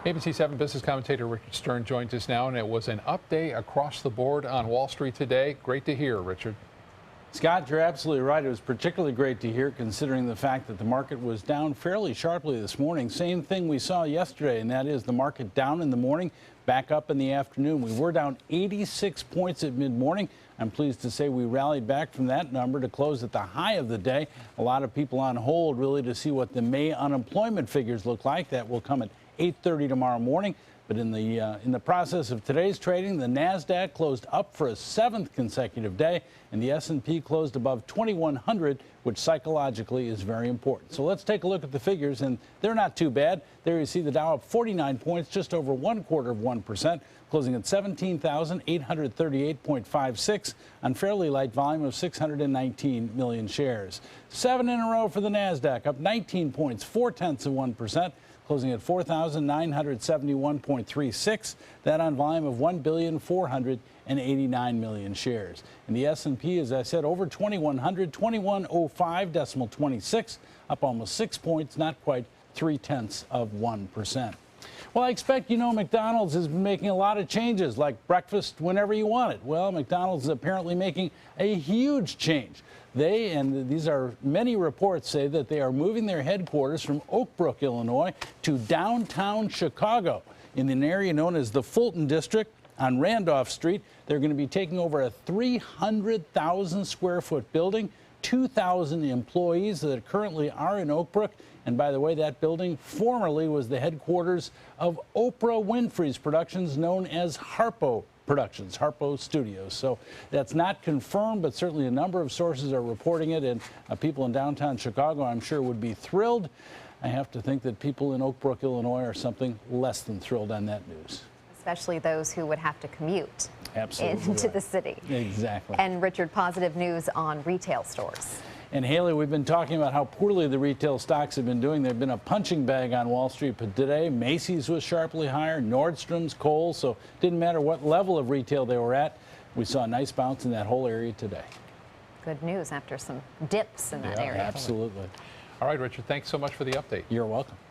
ABC 7 business commentator Richard Stern joins us now, and it was an up day across the board on Wall Street today. Great to hear, Richard. Scott, you're absolutely right. It was particularly great to hear considering the fact that the market was down fairly sharply this morning. Same thing we saw yesterday, and that is the market down in the morning, back up in the afternoon. We were down 86 points at mid-morning. I'm pleased to say we rallied back from that number to close at the high of the day. A lot of people on hold really to see what the May unemployment figures look like. That will come at 8:30 tomorrow morning. But in the process of today's trading, the NASDAQ closed up for a 7th consecutive day, and the S&P closed above 2,100, which psychologically is very important. So let's take a look at the figures, and they're not too bad. There you see the Dow up 49 points, just over 1/4%, closing at 17,838.56 on fairly light volume of 619 million shares. 7 in a row for the NASDAQ, up 19 points, 0.4%. Closing at 4,971.36, that on volume of 1,489 million shares. And the S&P, as I said, over 2,100, 2105.26, up almost 6 points, not quite 0.3%. Well, I expect you know McDonald's has been making a lot of changes, like breakfast whenever you want it. Well, McDonald's is apparently making a huge change. They, and these are many reports, say that they are moving their headquarters from Oak Brook, Illinois, to downtown Chicago in an area known as the Fulton District on Randolph Street. They're going to be taking over a 300,000 square foot building, 2,000 employees that currently are in Oak Brook. And by the way, that building formerly was the headquarters of Oprah Winfrey's productions known as Harpo Productions, Harpo Studios. So that's not confirmed, but certainly a number of sources are reporting it, and people in downtown Chicago, I'm sure, would be thrilled. I have to think that people in Oak Brook, Illinois, are something less than thrilled on that news. Especially those who would have to commute into the city. Exactly. And Richard, positive news on retail stores. And Haley, we've been talking about how poorly the retail stocks have been doing. They've been a punching bag on Wall Street, but today Macy's was sharply higher, Nordstrom's, Kohl's, so it didn't matter what level of retail they were at. We saw a nice bounce in that whole area today. Good news after some dips in that area. Absolutely. All right, Richard, thanks so much for the update. You're welcome.